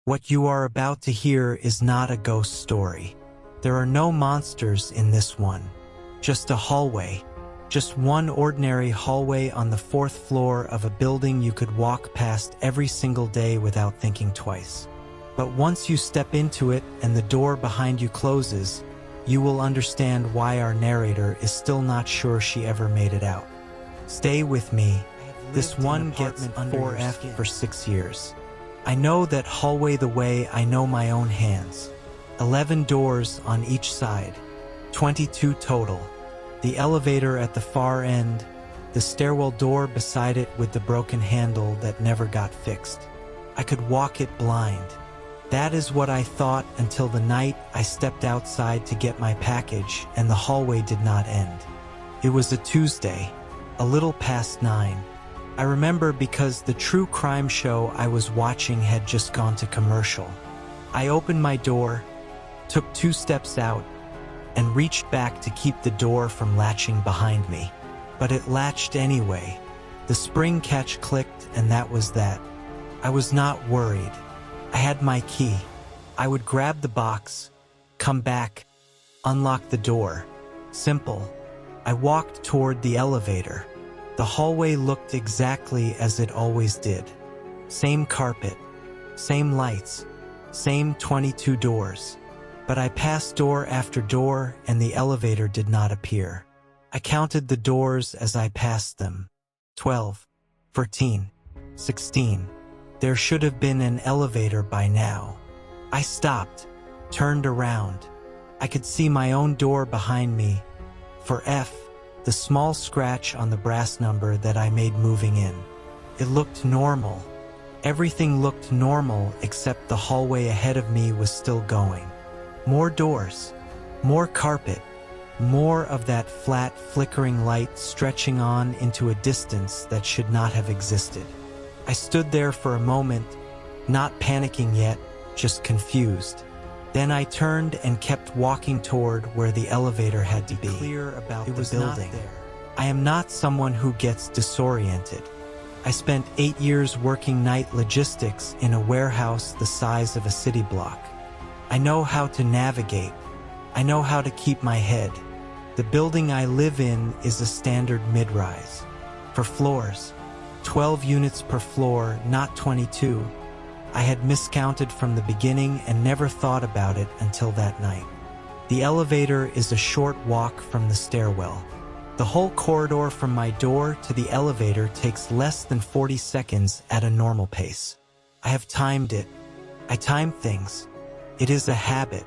What you are about to hear is not a ghost story. There are no monsters in this one. Just a hallway. Just one ordinary hallway on the 4th floor of a building you could walk past every single day without thinking twice. But once you step into it and the door behind you closes, you will understand why our narrator is still not sure she ever made it out. Stay with me. This one gets 4F for 6 years. I know that hallway the way I know my own hands. 11 doors on each side. 22 total. The elevator at the far end, the stairwell door beside it with the broken handle that never got fixed. I could walk it blind. That is what I thought until the night I stepped outside to get my package and the hallway did not end. It was a Tuesday, a little past 9. I remember because the true crime show I was watching had just gone to commercial. I opened my door, took 2 steps out, and reached back to keep the door from latching behind me. But it latched anyway. The spring catch clicked and that was that. I was not worried. I had my key. I would grab the box, come back, unlock the door. Simple. I walked toward the elevator. The hallway looked exactly as it always did. Same carpet, same lights, same 22 doors. But I passed door after door and the elevator did not appear. I counted the doors as I passed them. 12, 14, 16. There should have been an elevator by now. I stopped, turned around. I could see my own door behind me. For F, the small scratch on the brass number that I made moving in. It looked normal. Everything looked normal except the hallway ahead of me was still going. More doors, more carpet, more of that flat, flickering light stretching on into a distance that should not have existed. I stood there for a moment, not panicking yet, just confused. Then I turned and kept walking toward where the elevator had to be. Clear about the building. I am not someone who gets disoriented. I spent 8 years working night logistics in a warehouse the size of a city block. I know how to navigate. I know how to keep my head. The building I live in is a standard mid-rise. For floors, 12 units per floor, not 22. I had miscounted from the beginning and never thought about it until that night. The elevator is a short walk from the stairwell. The whole corridor from my door to the elevator takes less than 40 seconds at a normal pace. I have timed it. I time things. It is a habit.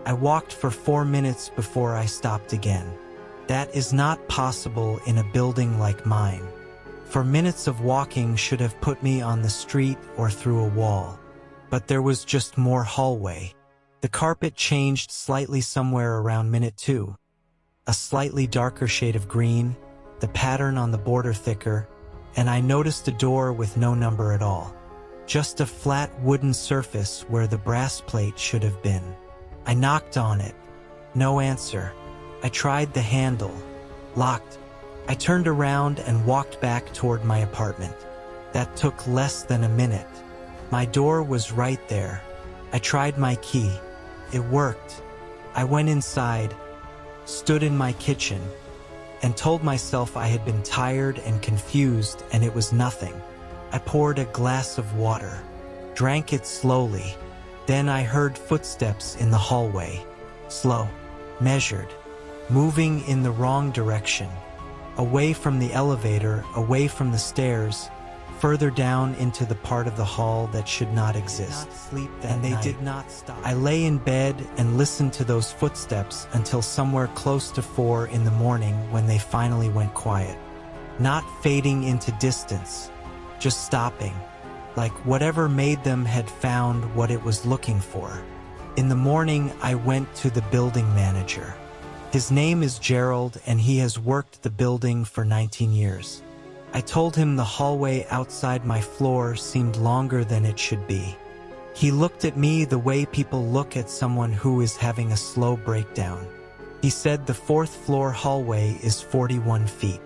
I walked for 4 minutes before I stopped again. That is not possible in a building like mine. 4 minutes of walking should have put me on the street or through a wall. But there was just more hallway. The carpet changed slightly somewhere around minute 2. A slightly darker shade of green, the pattern on the border thicker, and I noticed a door with no number at all. Just a flat wooden surface where the brass plate should have been. I knocked on it. No answer. I tried the handle. Locked. I turned around and walked back toward my apartment. That took less than a minute. My door was right there. I tried my key. It worked. I went inside, stood in my kitchen, and told myself I had been tired and confused and it was nothing. I poured a glass of water, drank it slowly. Then I heard footsteps in the hallway. Slow, measured, moving in the wrong direction. Away from the elevator, away from the stairs, further down into the part of the hall that should not exist. And they did not stop. I lay in bed and listened to those footsteps until somewhere close to 4 in the morning when they finally went quiet. Not fading into distance, just stopping, like whatever made them had found what it was looking for. In the morning, I went to the building manager. His name is Gerald, and he has worked the building for 19 years. I told him the hallway outside my floor seemed longer than it should be. He looked at me the way people look at someone who is having a slow breakdown. He said the 4th floor hallway is 41 feet.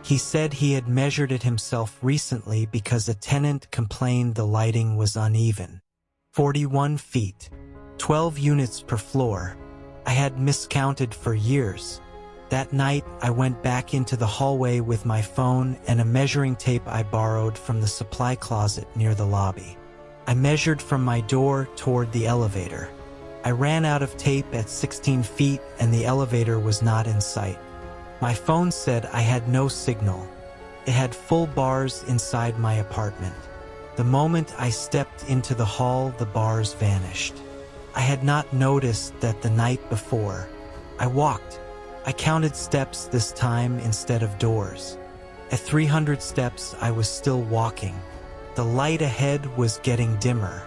He said he had measured it himself recently because a tenant complained the lighting was uneven. 41 feet, 12 units per floor. I had miscounted for years. That night, I went back into the hallway with my phone and a measuring tape I borrowed from the supply closet near the lobby. I measured from my door toward the elevator. I ran out of tape at 16 feet and the elevator was not in sight. My phone said I had no signal. It had full bars inside my apartment. The moment I stepped into the hall, the bars vanished. I had not noticed that the night before. I walked. I counted steps this time instead of doors. At 300 steps, I was still walking. The light ahead was getting dimmer,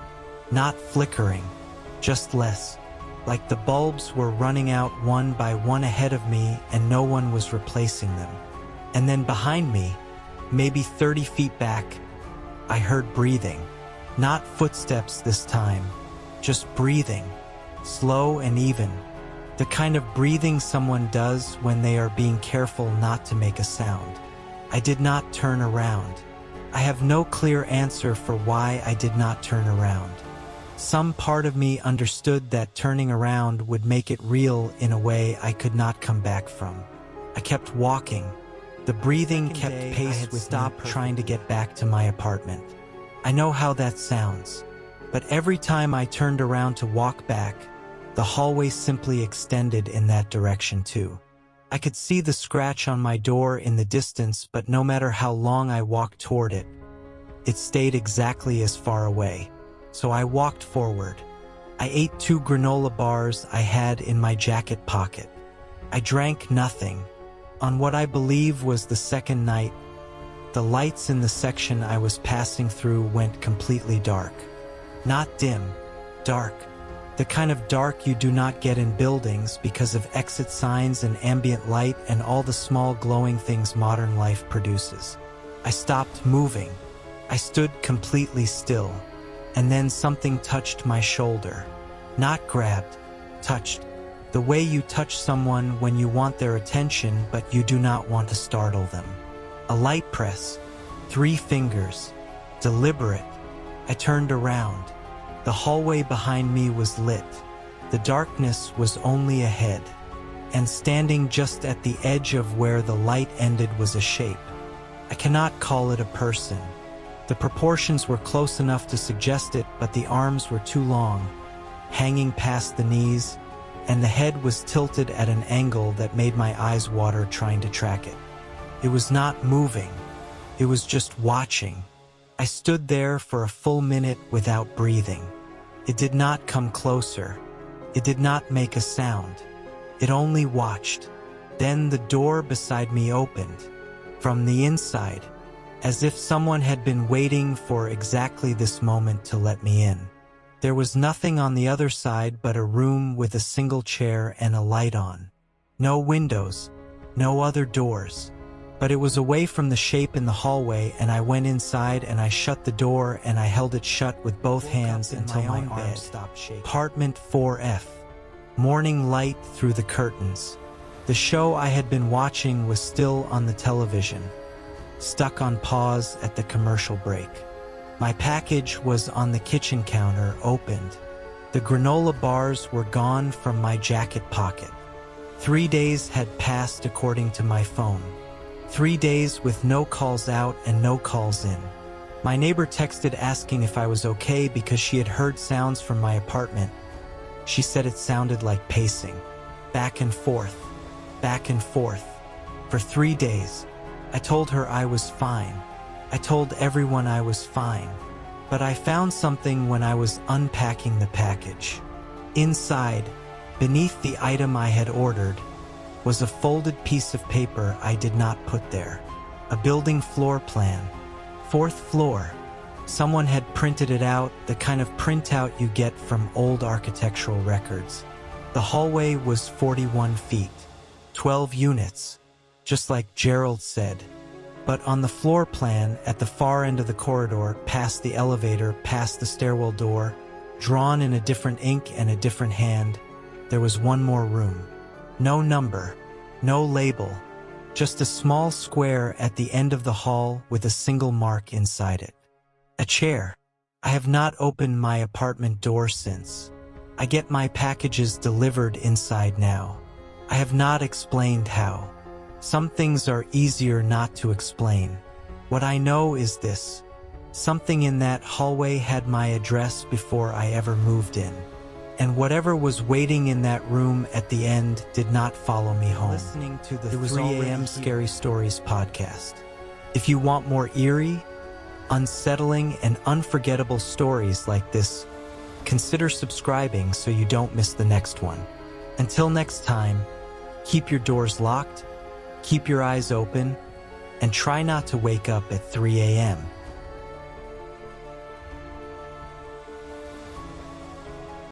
not flickering, just less. Like the bulbs were running out one by one ahead of me and no one was replacing them. And then behind me, maybe 30 feet back, I heard breathing. Not footsteps this time, just breathing, slow and even. The kind of breathing someone does when they are being careful not to make a sound. I did not turn around. I have no clear answer for why I did not turn around. Some part of me understood that turning around would make it real in a way I could not come back from. I kept walking. The breathing kept pace with me trying to get back to my apartment. I know how that sounds, but every time I turned around to walk back, the hallway simply extended in that direction too. I could see the scratch on my door in the distance, but no matter how long I walked toward it, it stayed exactly as far away. So I walked forward. I ate 2 granola bars I had in my jacket pocket. I drank nothing. On what I believe was the second night, the lights in the section I was passing through went completely dark. Not dim, dark. The kind of dark you do not get in buildings because of exit signs and ambient light and all the small glowing things modern life produces. I stopped moving. I stood completely still. And then something touched my shoulder. Not grabbed, touched. The way you touch someone when you want their attention but you do not want to startle them. A light press. 3 fingers. Deliberate. I turned around. The hallway behind me was lit. The darkness was only ahead. And standing just at the edge of where the light ended was a shape. I cannot call it a person. The proportions were close enough to suggest it, but the arms were too long, hanging past the knees, and the head was tilted at an angle that made my eyes water trying to track it. It was not moving. It was just watching. I stood there for a full minute without breathing. It did not come closer. It did not make a sound. It only watched. Then the door beside me opened. From the inside, as if someone had been waiting for exactly this moment to let me in. There was nothing on the other side but a room with a single chair and a light on. No windows, no other doors. But it was away from the shape in the hallway, and I went inside and I shut the door and I held it shut with both hands until my arms stopped shaking. Apartment 4F. Morning light through the curtains. The show I had been watching was still on the television, stuck on pause at the commercial break. My package was on the kitchen counter, opened. The granola bars were gone from my jacket pocket. 3 days had passed according to my phone. 3 days with no calls out and no calls in. My neighbor texted asking if I was okay because she had heard sounds from my apartment. She said it sounded like pacing. Back and forth. Back and forth. For 3 days. I told her I was fine. I told everyone I was fine. But I found something when I was unpacking the package. Inside, beneath the item I had ordered, was a folded piece of paper I did not put there. A building floor plan. 4th floor. Someone had printed it out, the kind of printout you get from old architectural records. The hallway was 41 feet. 12 units. Just like Gerald said. But on the floor plan, at the far end of the corridor, past the elevator, past the stairwell door, drawn in a different ink and a different hand, there was one more room. No number, no label, just a small square at the end of the hall with a single mark inside it. A chair. I have not opened my apartment door since. I get my packages delivered inside now. I have not explained how. Some things are easier not to explain. What I know is this. Something in that hallway had my address before I ever moved in. And whatever was waiting in that room at the end did not follow me home. Listening to the 3 a.m. Scary Stories podcast. If you want more eerie, unsettling, and unforgettable stories like this, consider subscribing so you don't miss the next one. Until next time, keep your doors locked, keep your eyes open, and try not to wake up at 3 a.m.